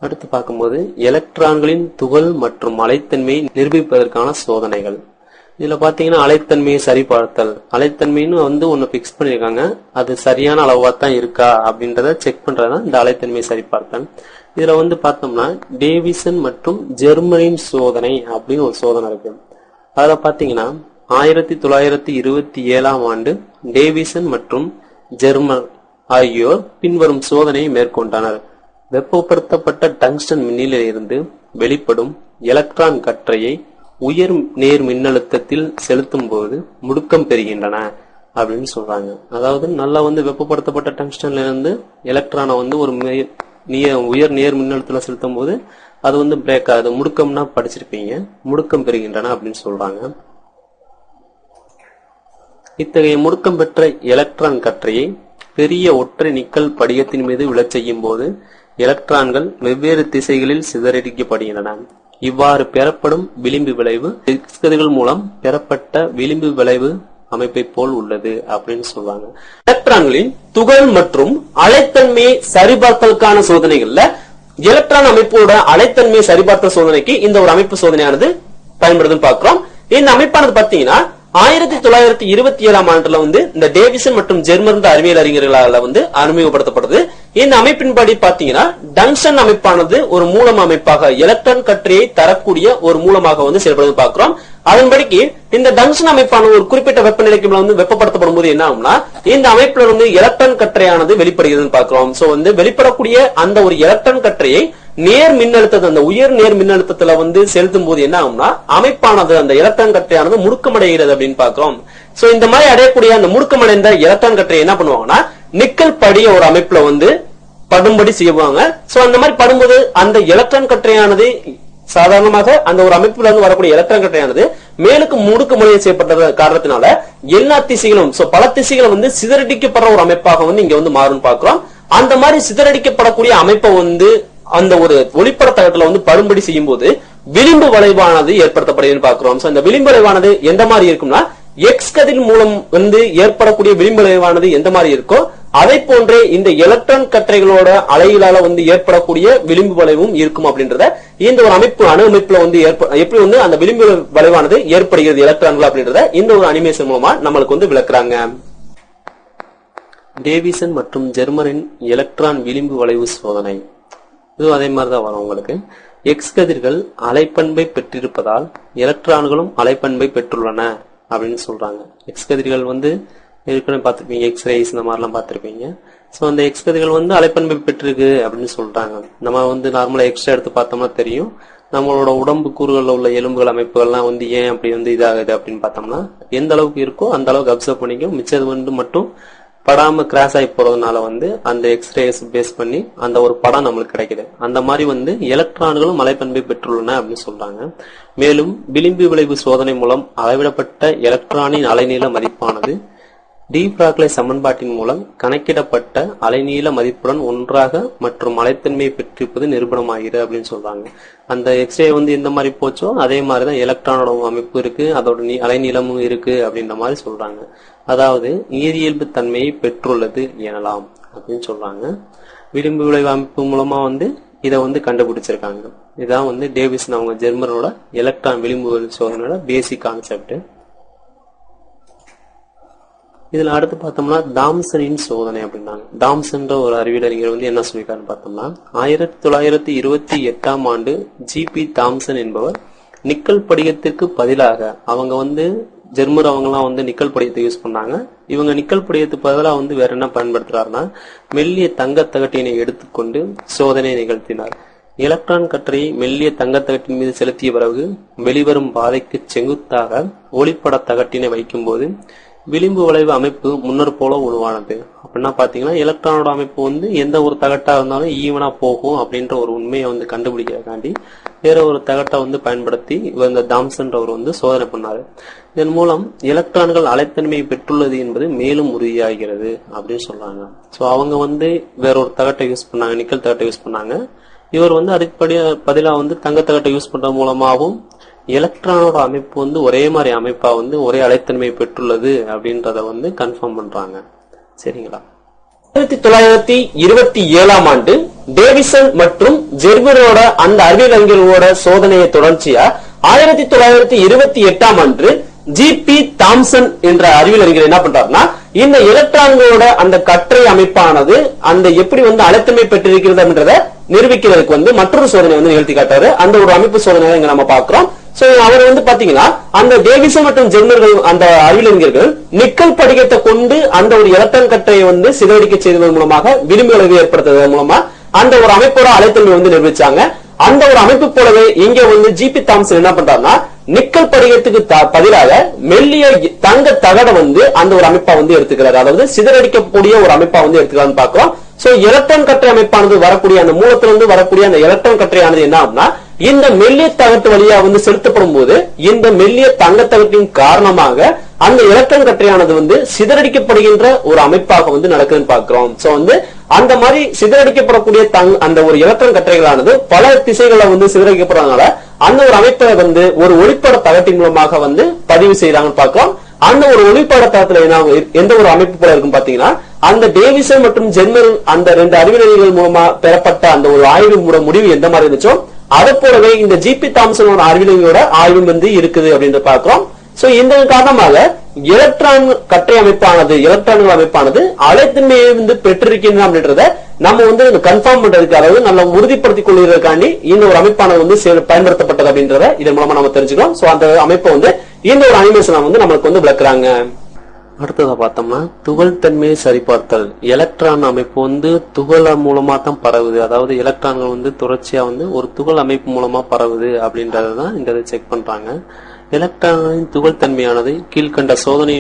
அடுத்து பார்க்கும்போது எலக்ட்ரான்களின் துகள் மற்றும் அலைத்தன்மையை நிரூபிப்பதற்கான சோதனைகள். இதுல பாத்தீங்கன்னா அலைத்தன்மையை சரிபார்த்தல், அலைத்தன்மைன்னு ஒன்னு பிக்ஸ் பண்ணிருக்காங்க, அது சரியான அளவா தான் இருக்கா அப்படின்றத செக் பண்றதுதான் இந்த அலைத்தன்மையை சரிபார்த்தல். இதுல பார்த்தோம்னா டேவிசன் மற்றும் ஜெர்மரின் சோதனை அப்படின்னு ஒரு சோதனை இருக்கு. அதுல பாத்தீங்கன்னா 1927ஆம் ஆண்டு டேவிசன் மற்றும் ஜெர்மர் ஆகியோர் பின்வரும் சோதனையை மேற்கொண்டனர். வெப்பப்படுத்தப்பட்ட டங்ஸ்டன் மின்னிலில் இருந்து வெளிப்படும் எலக்ட்ரான் கற்றையை உயர் நேர் மின்னழுத்தத்தில் செலுத்தும் போது முடுக்கம் பெறுகின்றன அப்படின்னு சொல்றாங்க. அதாவது நல்லா வெப்பப்படுத்தப்பட்ட டங்ஸ்டன்ல இருந்து எலக்ட்ரானை ஒரு உயர் நேர் மின்னழுத்தத்தில் செலுத்தும் போது அது பிரேக் ஆகுது. முடுக்கம்னா படிச்சிருப்பீங்க, முடுக்கம் பெறுகின்றன அப்படின்னு சொல்றாங்க. இத்தகைய முடுக்கம் பெற்ற எலக்ட்ரான் கற்றையை பெரிய ஒற்றை நிக்கல் படிகத்தின் மீது விழச் செய்யும் போது எலக்ட்ரான்கள் வெவ்வேறு திசைகளில் சிதறடிக்கப்படுகின்றன. இவ்வாறு பெறப்படும் விளிம்பு விளைவு எக்ஸ் கதிர்கள் மூலம் பெறப்பட்ட விளிம்பு விளைவு அமைப்பை போல் உள்ளது அப்படின்னு சொல்றாங்க. எலக்ட்ரான்களின் துகள் மற்றும் அலைத்தன்மையை சரிபார்த்தலுக்கான சோதனைகள்ல எலக்ட்ரான் அமைப்போட அலைத்தன்மையை சரிபார்த்தல் சோதனைக்கு இந்த ஒரு அமைப்பு சோதனையானது பயன்படுதுன்னு பாக்குறோம். இந்த அமைப்பானது பாத்தீங்கன்னா 1927ஆம் ஆண்டுல இந்த டேவிசன் மற்றும் ஜெர்மர் அறிவியல் அறிஞர்களால அறிமுகப்படுத்தப்படுது. இந்த அமைப்பின்படி பாத்தீங்கன்னா டங்ஸ்டன் அமைப்பானது ஒரு மூலம் அமைப்பாக எலக்ட்ரான் கற்றையை தரக்கூடிய ஒரு மூலமாக செயல்படுவது பார்க்கிறோம். அதன்படிக்கு இந்த டங்ஸ்டன் அமைப்பான ஒரு குறிப்பிட்ட வெப்பநிலைக்கு வெப்பப்படுத்தப்படும் போது என்ன ஆகும்னா இந்த அமைப்புல எலக்ட்ரான் கற்றையானது வெளிப்படுகிறதுன்னு பார்க்கிறோம். சோ வெளிப்படக்கூடிய அந்த ஒரு எலக்ட்ரான் கற்றையை நேர் மின்னழுத்தத்தை அந்த உயர் நேர் மின்னழுத்தத்துல செலுத்தும் போது என்ன ஆகும்னா அமைப்பானது அந்த எலக்ட்ரான் கற்றையானது முடுக்கமடைகிறது அப்படின்னு பாக்குறோம். சோ இந்த மாதிரி அடையக்கூடிய அந்த முடுக்கமடைந்த எலக்ட்ரான் கற்றை என்ன பண்ணுவாங்கன்னா நிக்கல் படிய ஒரு அமைப்புல படும்படி செய்வாங்க. சோ அந்த மாதிரி படும்போது அந்த எலக்ட்ரான் கற்றையானது சாதாரணமாக அந்த ஒரு அமைப்புல இருந்து வரக்கூடிய எலக்ட்ரான் கற்றையானது மேலுக்கு முடுக்கமடைய செய்யப்பட்ட காரணத்தினால எல்லா திசைகளும் பல திசைகளும் சிதறடிக்கப்படுற ஒரு அமைப்பாக இங்க மாறும் பாக்குறோம். அந்த மாதிரி சிதறடிக்கப்படக்கூடிய அமைப்பை அந்த ஒரு ஒளிப்பட தகட்டுல படும்படி செய்யும் போது விளிம்பு வளைவானது ஏற்படுத்தப்படுதுன்னு பாக்குறோம். இந்த விளிம்பு வளைவானது எந்த மாதிரி இருக்கும்னா எக்ஸ் கதிர் மூலம் ஏற்படக்கூடிய விளிம்பு வளைவானது எந்த மாதிரி இருக்கோ அதை போன்றே இந்த எலக்ட்ரான் கற்றைகளோட அலைகளால ஏற்படக்கூடிய விளிம்பு வளைவும் இருக்கும் அப்படின்றத இந்த ஒரு அமைப்பு அணு அமைப்புல எப்படி அந்த விளிம்பு வளைவானது ஏற்படுகிறது எலக்ட்ரான்கள் அப்படின்றத இந்த ஒரு அனிமேஷன் மூலமா நம்மளுக்கு விளக்குறாங்க. டேவிசன் மற்றும் ஜெர்மரின் எலக்ட்ரான் விளிம்பு வளைவு சோதனை இது அதே மாதிரிதான் வரும் உங்களுக்கு. எக்ஸ் கதிர்கள் அலைப்பண்பை பெற்றிருப்பதால் எலக்ட்ரான்களும் அலைப்பண்பை பெற்றுள்ளன அப்படின்னு சொல்றாங்க. எக்ஸ் கதிர்கள் ஏற்கனவே பார்த்திருப்பீங்க, எக்ஸ்ரேஸ் இந்த மாதிரிலாம் பார்த்திருப்பீங்க. சோ அந்த எக்ஸ் கதிர்கள் அலைப்பண்பை பெற்றிருக்கு அப்படின்னு சொல்றாங்க. நம்ம நார்மலா எக்ஸ்ட்ரா எடுத்து பார்த்தோம்னா தெரியும் நம்மளோட உடம்பு கூறுகள்ல உள்ள எலும்புகள் அமைப்புகள்லாம் ஏன் அப்படி இதாகுது அப்படின்னு பார்த்தோம்னா எந்த அளவுக்கு இருக்கோ அந்த அளவுக்கு அப்சர்வ் பண்ணிக்கும். மிச்சது மட்டும் படாம கிராஸ் ஆகி போறதுனால அந்த எக்ஸ்ரேஸ் பேஸ் பண்ணி அந்த ஒரு படம் நம்மளுக்கு கிடைக்குது. அந்த மாதிரி எலக்ட்ரான்களும் அலைப்பண்பை பெற்றுள்ளன அப்படின்னு சொல்றாங்க. மேலும் விளிம்பு விளைவு சோதனை மூலம் அளவிடப்பட்ட எலக்ட்ரானின் அலைநீள மதிப்பானது டி பிராக்லே சமன்பாட்டின் மூலம் கணக்கிடப்பட்ட அலைநீள மதிப்புடன் ஒன்றாக மற்றும் அலைத்தன்மையை பெற்றிருப்பது நிரூபணமாகிறது அப்படின்னு சொல்றாங்க. அந்த எக்ஸ்ரே எந்த மாதிரி போச்சோ அதே மாதிரிதான் எலக்ட்ரானோட அமைப்பு இருக்கு, அதோட அலைநீளமும் இருக்கு அப்படின்ற மாதிரி சொல்றாங்க. அதாவது நீரியல்பு தன்மையை பெற்றுள்ளது எனலாம் அப்படின்னு சொல்றாங்க. விளிம்பு விளைவு அமைப்பு மூலமா இதை கண்டுபிடிச்சிருக்காங்க. இதான் டேவிசன் அவங்க ஜெர்மனோட எலக்ட்ரான் விளிம்பு விளைவு சோதனையோட பேசிக் கான்செப்ட். இதுல அடுத்து பார்த்தோம்னா தாம்சனின் சோதனை அப்படின்னாங்க. தாம்சன்ற ஒரு அறிவியல் அறிஞர் என்ன சொல்லிருக்காருன்னு பார்த்தோம்னா 1928ஆம் ஆண்டு ஜிபி தாம்சன் என்பவர் நிக்கல் படிகத்திற்கு பதிலாக அவங்க ஜெர்மர் அவங்கலாம் நிக்கல் படிகத்தை யூஸ் பண்ணாங்க. இவங்க நிக்கல் படிகத்துக்கு பதிலாக வேற என்ன பயன்படுத்துறாருன்னா மெல்லிய தங்க தகட்டினை எடுத்துக்கொண்டு சோதனை நிகழ்த்தினார். எலக்ட்ரான் கற்றையை மெல்லிய தங்கத்தகட்டின் மீது செலுத்திய பிறகு வெளிவரும் பாதைக்கு செங்குத்தாக ஒளிப்பட தகட்டினை வைக்கும் போது விளிம்பு வளைவு அமைப்பு முன்னர் போல உருவானது. அப்படின்னா பாத்தீங்கன்னா எலக்ட்ரானோட அமைப்பு எந்த ஒரு தகட்டா இருந்தாலும் ஈவனா போகும் அப்படின்ற ஒரு உண்மையை கண்டுபிடிக்கிறதுக்காண்டி வேற ஒரு தகட்டை பயன்படுத்தி இந்த தாம்சன்றவர் சோதனை பண்ணாரு. இதன் மூலம் எலக்ட்ரான்கள் அலைத்தன்மையை பெற்றுள்ளது என்பது மேலும் உறுதியாகிறது அப்படின்னு சொல்றாங்க. சோ அவங்க வேற ஒரு தகட்டை யூஸ் பண்ணாங்க, நிக்கல் தகட்டை யூஸ் பண்ணாங்க. இவர் அதுக்கு பதிலா தங்க தகட்டை யூஸ் பண்றது மூலமாகவும் எலக்ட்ரானோட அமைப்பு ஒரே மாதிரி அமைப்பா ஒரே அலைத்தன்மை பெற்றுள்ளது அப்படின்றத கன்ஃபார்ம் பண்றாங்க. சரிங்களா? 1927ஆம் ஆண்டு டேவிஸ் டேவிசன் மற்றும் ஜெர்பரோட அந்த அறிவியல் அறிஞர்களோட சோதனையை தொடர்ச்சியா 1928 அன்று ஜி.பி. தாம்சன் என்ற அறிவியல் அறிஞர் என்ன பண்றாருன்னா இந்த எலக்ட்ரான்களோட அந்த கற்றை அமைப்பானது அந்த எப்படி அழுத்தமை பெற்றிருக்கிறது அப்படின்றத நிரூபிக்கிறதுக்கு மற்றொரு சோதனை நிகழ்த்தி காட்டாரு. அந்த ஒரு அமைப்பு சோதனை இங்க நம்ம பாக்குறோம். சோ அவர் பாத்தீங்கன்னா அந்த டேவிசன் மற்றும் ஜெர்மர்கள் அந்த அறிவியலறிஞர்கள் நிக்கல் படிகத்தை கொண்டு அந்த ஒரு எலக்ட்ரான் கற்றையை சிதறடிக்க செய்வதன் மூலமாக விளிம்பு விளைவு ஏற்படுத்துவதன் மூலமா அந்த ஒரு அமைப்போட அலைத்தன்மை நிரூபிச்சாங்க. அந்த ஒரு அமைப்பு போலவே இங்க ஜி.பி. தாம்சன் என்ன பண்றாருன்னா நிக்கல் படிகத்துக்கு பதிலாக மெல்லிய தங்க தகட அந்த ஒரு அமைப்பா எடுத்துக்கிறாரு. அதாவது சிதறடிக்கக்கூடிய ஒரு அமைப்பா எடுத்துக்கிறான்னு பாக்குறோம். சோ எலக்ட்ரான் கற்றை அமைப்பானது வரக்கூடிய அந்த மூலத்திலிருந்து வரக்கூடிய அந்த எலக்ட்ரான் கற்றையானது என்ன ஆகும்னா இந்த மெல்லிய தகட்டு வழியா செலுத்தப்படும் போது இந்த மெல்லிய தங்க தகட்டின் காரணமாக அந்த எலக்ட்ரான் கற்றையானது சிதறடிக்கப்படுகின்ற ஒரு அமைப்பாக நடக்குதுன்னு பாக்குறோம். சோ அந்த மாதிரி சிதறடிக்கப்படக்கூடிய அந்த ஒரு எலக்ட்ரான் கற்றைகளானது பல திசைகளை சிதறடிக்கப்படுறதுனால அந்த ஒரு அமைப்பை ஒரு ஒளிப்பட தகட்டின் மூலமாக பதிவு செய்யறாங்கன்னு பாக்குறோம். அந்த ஒரு ஒளிப்பட தகத்துல எந்த ஒரு அமைப்பு போல இருக்கும் பாத்தீங்கன்னா அந்த டேவிசன் மற்றும் ஜெர்மர் அந்த ரெண்டு அறிவியல்கள் மூலமா பெறப்பட்ட அந்த ஒரு ஆய்வு முடிவு எந்த மாதிரி இருந்துச்சோ அதை போலவே இந்த ஜி.பி. தாம்சனோட அறிவியலோட ஆய்வு இருக்குது அப்படின்னு பாக்குறோம். சோ இந்த காரணமாக எலக்ட்ரான் கற்றை அமைப்பானது எலக்ட்ரான்கள் அமைப்பானது அலைத்தன்மையை பெற்றிருக்கின்றன அப்படின்றத நம்ம கன்ஃபார்ம் பண்றதுக்கு அதாவது நல்லா உறுதிப்படுத்திக் கொள்வதற்காண்டி இந்த ஒரு அமைப்பானது பயன்படுத்தப்பட்டது அப்படின்றத இதன் மூலமா நம்ம தெரிஞ்சுக்கலாம். சோ அந்த அமைப்பை இந்த ஒரு அனிமேஷன் நமக்கு விளக்குறாங்க. அடுத்ததா பார்த்தோம்னா துகள் தன்மையை சரிபார்த்தல். எலக்ட்ரான் அமைப்பு துகள் மூலமா தான் பரவுது. அதாவது எலக்ட்ரான்கள் தொடர்ச்சியா ஒரு துகள் அமைப்பு மூலமா பரவுது அப்படின்றதான் இந்த செக் பண்றாங்க. எலக்ட்ரானின் துகள் தன்மையானது கீழ்கண்ட சோதனை